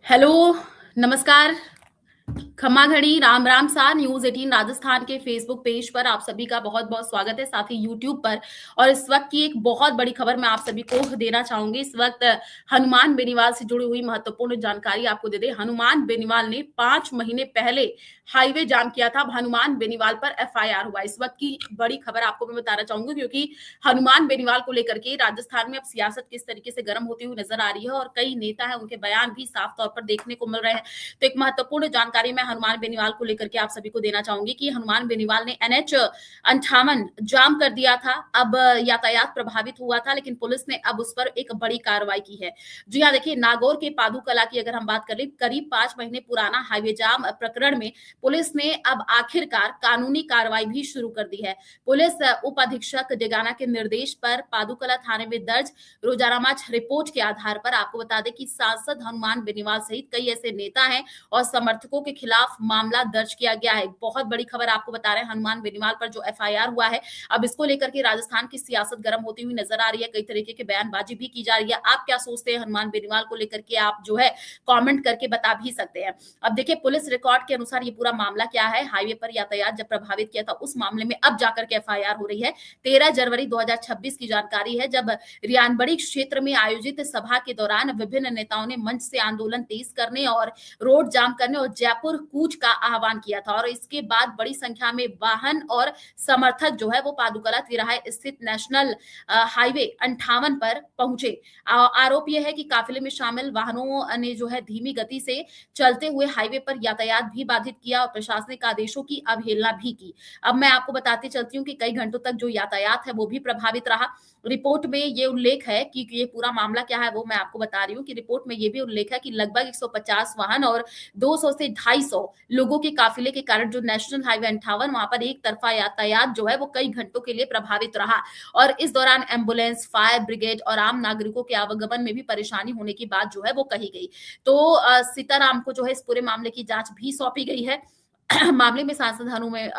Hello, नमस्कार, खम्मा घड़ी, राम राम सा न्यूज़ 18 राजस्थान के फेसबुक पेज पर आप सभी का बहुत-बहुत स्वागत है, साथ ही यूट्यूब पर। और इस वक़्त की एक बहुत बड़ी खबर मैं आप सभी को देना चाहूँगी। इस वक़्त हनुमान बेनीवाल से जुड़ी हुई महत्वपूर्ण जानकारी आपको दे दें। हनुमान बेनीवाल ने 5 महीने पहले हाईवे जाम किया था। अब हनुमान बेनीवाल पर एफआईआर हुआ। इस वक़्त की बड़ी खबर आपको मैं बताना चाहूँगी, क्योंकि हनुमान बेनीवाल को लेकर के राजस्थान में अब सियासत किस तरीके से गर्म होती हुई नज़र आ रही है और कई नेता हैं, उनके बयान भी साफ तौर पर देखने को मिल रहे हैं। तो एक महत्वपूर्ण जानकारी मैं हनुमान बेनीवाल को लेकर के आप सभी को देना चाहूंगी कि हनुमान बेनीवाल ने एनएच 58 जाम कर दिया था। अब यातायात प्रभावित हुआ था, लेकिन पुलिस ने अब उस पर एक बड़ी कार्रवाई की है। जी हाँ, देखिए, नागौर के पादुकला की अगर हम बात करें, करीब 5 महीने पुराना हाईवे जाम प्रकरण में पुलिस ने अब आखिरकार कानूनी कार्रवाई भी शुरू कर दी है। पुलिस उप अधीक्षक डेगाना के निर्देश पर पादुकला थाने में दर्ज रोजाना रिपोर्ट के आधार पर आपको बता दें कि सांसद हनुमान बेनीवाल सहित कई ऐसे नेता हैं और समर्थकों के खिलाफ मामला दर्ज किया गया है। बहुत बड़ी खबर आपको बता रहे हैं, हनुमान बेनीवाल पर जो एफआईआर हुआ है, अब इसको लेकर के राजस्थान की सियासत गर्म होती हुई नजर आ रही है। कई तरीके के बयानबाजी भी की जा रही है। आप क्या सोचते हैं हनुमान बेनीवाल को लेकर के, आप जो है कमेंट करके बता भी सकते हैं। अब देखिए, पुलिस रिकॉर्ड के अनुसार ये पूरा मामला क्या है। हाईवे पर यातायात जब प्रभावित किया था, उस मामले में अब जाकर के एफआईआर हो रही है। 13 जनवरी 2026 की जानकारी है, जब रियानबड़ी क्षेत्र में आयोजित सभा के दौरान विभिन्न नेताओं ने मंच से आंदोलन तेज करने और रोड जाम करने और जयपुर कूच का आह्वान किया था। और इसके बाद बड़ी संख्या में वाहन और समर्थक जो है वो पादुकला तिराहे स्थित नेशनल हाईवे 58 पर पहुंचे। आरोप यह है कि काफिले में शामिल वाहनों ने जो है धीमी गति से चलते हुए हाईवे पर यातायात भी बाधित किया और प्रशासनिक आदेशों की अवहेलना भी की। अब मैं आपको बताती चलती हूँ कि कई घंटों तक जो यातायात है वो भी प्रभावित रहा। रिपोर्ट में ये उल्लेख है कि ये पूरा मामला क्या है वो मैं आपको बता रही हूँ कि रिपोर्ट में ये भी उल्लेख है कि लगभग 150 वाहन और 200 से 250 लोगों के काफिले के कारण जो नेशनल हाईवे 58 वहां पर एक तरफा यातायात जो है वो कई घंटों के लिए प्रभावित रहा। और इस दौरान एम्बुलेंस, फायर ब्रिगेड और आम नागरिकों के आवागमन में भी परेशानी होने की बात जो है वो कही गई। तो सीताराम को जो है इस पूरे मामले की जांच भी सौंपी गई है। मामले में सांसद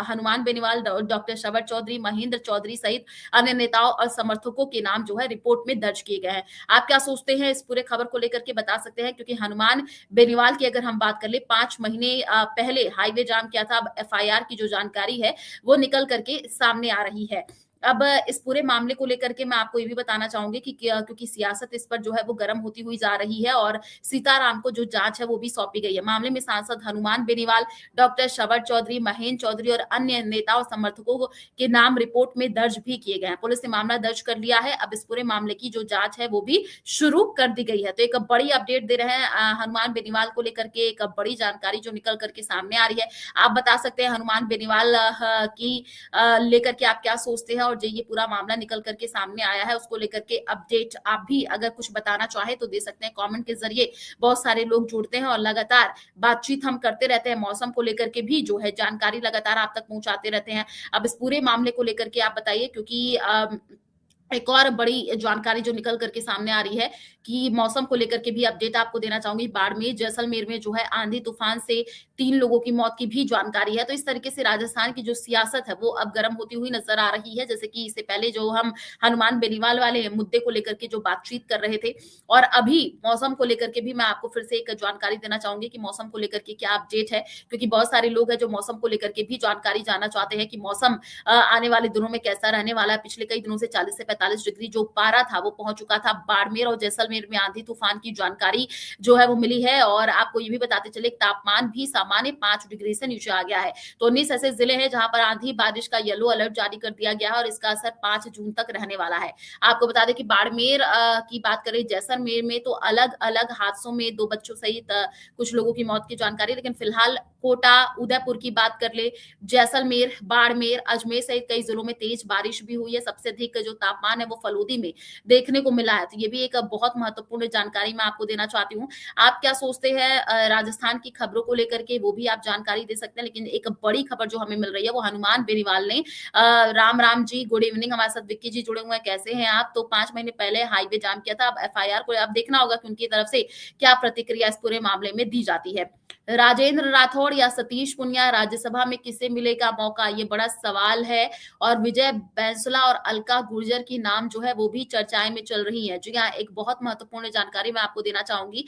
हनुमान बेनीवाल, डॉक्टर शवट चौधरी, महेंद्र चौधरी सहित अन्य नेताओं और समर्थकों के नाम जो है रिपोर्ट में दर्ज किए गए हैं। आप क्या सोचते हैं इस पूरे खबर को लेकर के बता सकते हैं, क्योंकि हनुमान बेनीवाल की अगर हम बात कर ले, 5 महीने पहले हाईवे जाम किया था। अब एफआईआर की जो जानकारी है वो निकल करके सामने आ रही है। अब इस पूरे मामले को लेकर के मैं आपको ये भी बताना चाहूंगी कि क्योंकि सियासत इस पर जो है वो गर्म होती हुई जा रही है और सीताराम को जो जांच है वो भी सौंपी गई है। मामले में सांसद हनुमान बेनीवाल, डॉक्टर शवट चौधरी, महेंद्र चौधरी और अन्य नेताओं समर्थकों के नाम रिपोर्ट में दर्ज भी किए गए हैं। पुलिस ने मामला दर्ज कर लिया है। अब इस पूरे मामले की जो जांच है वो भी शुरू कर दी गई है। तो एक बड़ी अपडेट दे रहे हैं हनुमान बेनीवाल को लेकर के, एक बड़ी जानकारी जो निकल करके सामने आ रही है। आप बता सकते हैं हनुमान बेनीवाल की लेकर के आप क्या सोचते हैं, और जो ये पूरा मामला निकल करके सामने आया है उसको लेकर के अपडेट आप भी अगर कुछ बताना चाहे तो दे सकते हैं कमेंट के जरिए। बहुत सारे लोग जुड़ते हैं और लगातार बातचीत हम करते रहते हैं। मौसम को लेकर के भी जो है जानकारी लगातार आप तक पहुंचाते रहते हैं। अब इस पूरे मामले को लेकर के आप बताइए, क्योंकि एक और बड़ी जानकारी जो निकल करके सामने आ रही है कि मौसम को लेकर के भी अपडेट आपको देना चाहूंगी। बाड़मेर, जैसलमेर में जो है आंधी तूफान से 3 लोगों की मौत की भी जानकारी है। तो इस तरीके से राजस्थान की जो सियासत है वो अब गर्म होती हुई नजर आ रही है। जैसे कि इससे पहले जो हम हनुमान बेनीवाल वाले मुद्दे को लेकर के जो बातचीत कर रहे थे, और अभी मौसम को लेकर के भी मैं आपको फिर से एक जानकारी देना चाहूंगी कि मौसम को लेकर के क्या अपडेट है, क्योंकि बहुत सारे लोग हैं जो मौसम को लेकर के भी जानकारी जानना चाहते हैं कि मौसम आने वाले दिनों में कैसा रहने वाला है। पिछले कई दिनों से 40 से 45 डिग्री जो पारा था वो पहुंच चुका था। बाड़मेर और जैसलमेर में आंधी तूफान की जानकारी जो है वो मिली है। और आपको ये भी बताते चले तापमान भी सामान्य 5 डिग्री से नीचे आ गया है। तो 19 ऐसे जिले हैं जहां पर आंधी बारिश का येलो अलर्ट जारी कर दिया गया है और इसका असर 5 जून तक रहने वाला है। आपको बता दें कि बाड़मेर की बात करें, जैसलमेर में तो अलग अलग हादसों में 2 बच्चों सहित कुछ लोगों की मौत की जानकारी। लेकिन फिलहाल कोटा, उदयपुर की बात कर ले, जैसलमेर, बाड़मेर, अजमेर सहित कई जिलों में तेज बारिश भी हुई है। सबसे अधिक जो तापमान है वो फलोदी में देखने को मिला है। तो ये भी एक बहुत महत्वपूर्ण जानकारी मैं आपको देना चाहती हूँ। आप क्या सोचते हैं राजस्थान की खबरों को लेकर के, वो भी आप जानकारी दे सकते हैं। लेकिन एक बड़ी खबर जो हमें मिल रही है वो हनुमान बेनीवाल ने राम राम जी, गुड इवनिंग, हमारे साथ विक्की जी जुड़े हुए हैं। कैसे हैं आप? तो 5 महीने पहले हाईवे जाम किया था। अब एफआईआर को आप देखना होगा कि उनकी तरफ से क्या प्रतिक्रिया इस पूरे मामले में दी जाती है। राजेंद्र राठौड़ या सतीश पुनिया राज्यसभा में किसे मिलेगा मौका, ये बड़ा सवाल है। और विजय बैंसला और अलका गुर्जर की की नाम जो है वो भी चर्चाएं में चल रही है। जी हाँ, एक बहुत महत्वपूर्ण जानकारी मैं आपको देना चाहूंगी।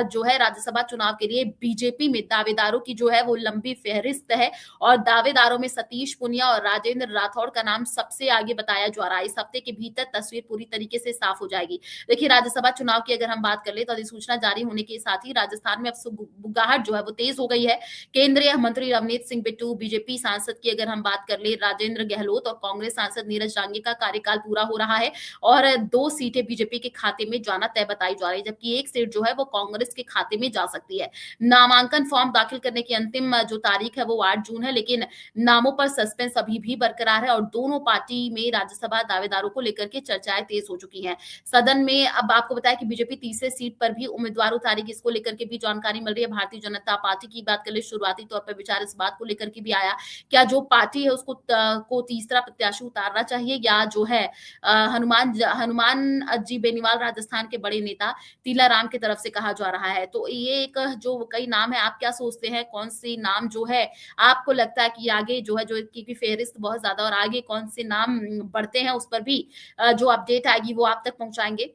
जो है राज्यसभा चुनाव के लिए बीजेपी में दावेदारों की जो है वो लंबी फहरिस्त है और दावेदारों में सतीश पुनिया और राजेंद्र राठौड़ का नाम सबसे आगे बताया जा रहा है। इस हफ्ते के भीतर तस्वीर पूरी तरीके से साफ हो जाएगी। देखिए, राज्यसभा चुनाव की अगर हम बात कर ले तो अधिसूचना जारी होने के साथ ही राजस्थान में अब बुगाहट जो है वो तेज हो गई है। केंद्रीय मंत्री रवनीत सिंह बिट्टू, बीजेपी सांसद की अगर हम बात कर ले राजेंद्र गहलोत और कांग्रेस सांसद नीरज डांगे का कार्यकाल पूरा हो रहा है और 2 सीटें बीजेपी के खाते में जाना तय बताई जा रही है, जबकि एक सीट जो है वो कांग्रेस के खाते में जा सकती है। नामांकन फॉर्म दाखिल करने की अंतिम जो तारीख है वो 8 जून है, लेकिन नामों पर सस्पेंस अभी भी बरकरार है और दोनों पार्टी में राज्यसभा दावेदारों को लेकर के चर्चाएं तेज हो चुकी हैं। सदन में अब आपको बताया कि बीजेपी तीसरे सीट पर भी उम्मीदवार उतारेगी, इसको लेकर के भी जानकारी मिल रही है। भारतीय जनता पार्टी की बात कर ले, शुरुआती तौर पर विचार इस बात को लेकर के भी आया, क्या जो पार्टी है उसको को तीसरा प्रत्याशी उतारना चाहिए या जो है हनुमान जी बेनीवाल राजस्थान के बड़े नेता तीलाराम की तरफ से कहा जा रहा है। तो ये एक जो कई नाम है, आप क्या सोचते हैं कौन सी नाम जो है आपको लगता है कि आगे जो है जो की फेहरिस्त बहुत ज्यादा और आगे कौन से नाम बढ़ते हैं उस पर भी जो अपडेट आएगी वो आप तक पहुंचाएंगे।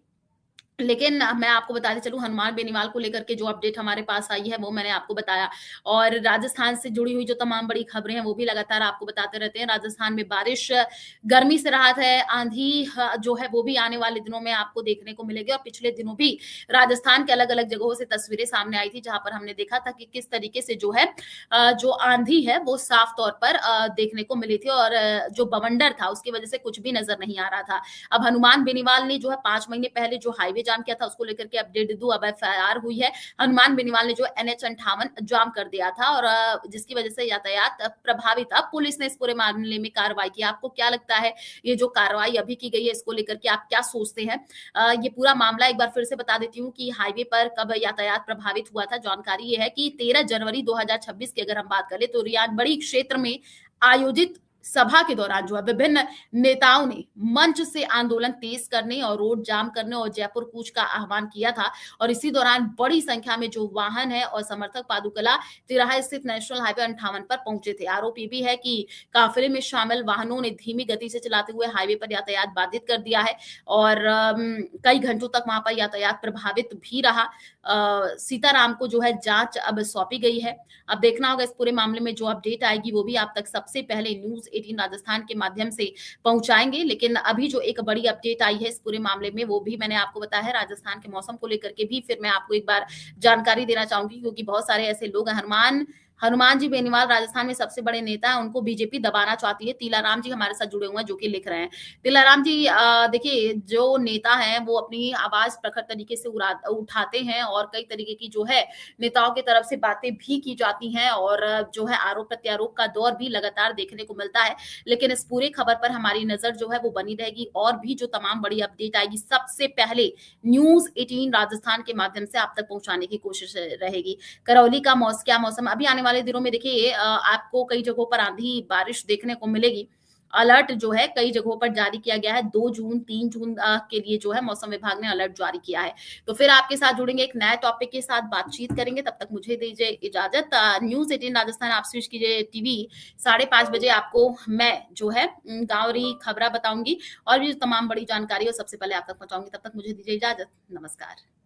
लेकिन मैं आपको बताते चलूं, हनुमान बेनीवाल को लेकर के जो अपडेट हमारे पास आई है वो मैंने आपको बताया और राजस्थान से जुड़ी हुई जो तमाम बड़ी खबरें हैं वो भी लगातार आपको बताते रहते हैं। राजस्थान में बारिश, गर्मी से राहत है, आंधी जो है वो भी आने वाले दिनों में आपको देखने को मिलेगी और पिछले दिनों भी राजस्थान के अलग अलग जगहों से तस्वीरें सामने आई थी जहां पर हमने देखा था कि किस तरीके से जो है जो आंधी है वो साफ तौर पर देखने को मिली थी और जो बवंडर था उसकी वजह से कुछ भी नजर नहीं आ रहा था। अब हनुमान बेनीवाल ने जो है 5 महीने पहले जो हाईवे जाम किया था उसको लेकर के अपडेट दे दूं, अब एफआईआर हुई है। हनुमान बेनीवाल ने जो NH 58 जाम कर दिया था और जिसकी वजह से यातायात प्रभावित था। पुलिस ने इस पूरे मामले में कार्रवाई की। आपको क्या लगता है ये जो कार्रवाई अभी की गई है इसको लेकर के आप क्या सोचते हैं? ये पूरा मामला एक बार फिर से बता देती हूँ कि हाईवे पर कब यातायात प्रभावित हुआ था। जानकारी ये है कि 13 जनवरी 2026 की अगर हम बात करें तो रियानबड़ी क्षेत्र में आयोजित सभा के दौरान जो है विभिन्न नेताओं ने मंच से आंदोलन तेज करने और रोड जाम करने और जयपुर कूच का आह्वान किया था और इसी दौरान बड़ी संख्या में जो वाहन है और समर्थक पादुकला तिराहा स्थित नेशनल हाईवे 58 पर पहुंचे थे। आरोप ये भी है कि काफिले में शामिल वाहनों ने धीमी गति से चलाते हुए हाईवे पर यातायात बाधित कर दिया है और कई घंटों तक वहां पर यातायात प्रभावित भी रहा। सीताराम को जो है जांच अब सौंपी गई है। अब देखना होगा इस पूरे मामले में जो अपडेट आएगी वो भी आप तक सबसे पहले न्यूज 18 राजस्थान के माध्यम से पहुंचाएंगे। लेकिन अभी जो एक बड़ी अपडेट आई है इस पूरे मामले में वो भी मैंने आपको बताया है। राजस्थान के मौसम को लेकर के भी फिर मैं आपको एक बार जानकारी देना चाहूंगी क्योंकि बहुत सारे ऐसे लोग हैं। हनुमान जी बेनीवाल राजस्थान में सबसे बड़े नेता हैं, उनको बीजेपी दबाना चाहती है। तीलाराम जी हमारे साथ जुड़े हुए हैं जो कि लिख रहे हैं। तीलाराम जी, देखिए जो नेता हैं वो अपनी आवाज प्रखर तरीके से उठाते हैं और कई तरीके की जो है नेताओं की तरफ से बातें भी की जाती हैं और जो है आरोप प्रत्यारोप का दौर भी लगातार देखने को मिलता है। लेकिन इस पूरे खबर पर हमारी नजर जो है वो बनी रहेगी और भी जो तमाम बड़ी अपडेट आएगी सबसे पहले न्यूज 18 राजस्थान के माध्यम से आप तक पहुंचाने की कोशिश रहेगी। करौली का क्या मौसम अभी आने वाले दिनों में देखिए आपको कई जगहों पर आंधी बारिश देखने को मिलेगी। अलर्ट जो है कई जगहों पर जारी किया गया है। 2 जून 3 जून के लिए जो है मौसम विभाग ने अलर्ट जारी किया है। तो फिर आपके साथ जुड़ेंगे एक नए टॉपिक के साथ बातचीत करेंगे। तब तक मुझे दीजिए इजाजत। न्यूज 18 राजस्थान आप स्विच कीजिए टीवी 5:30 बजे आपको मैं जो है गांवरी खबरा बताऊंगी और भी तमाम बड़ी जानकारी और सबसे पहले आप तक पहुंचाऊंगी। तब तक मुझे दीजिए इजाजत। नमस्कार।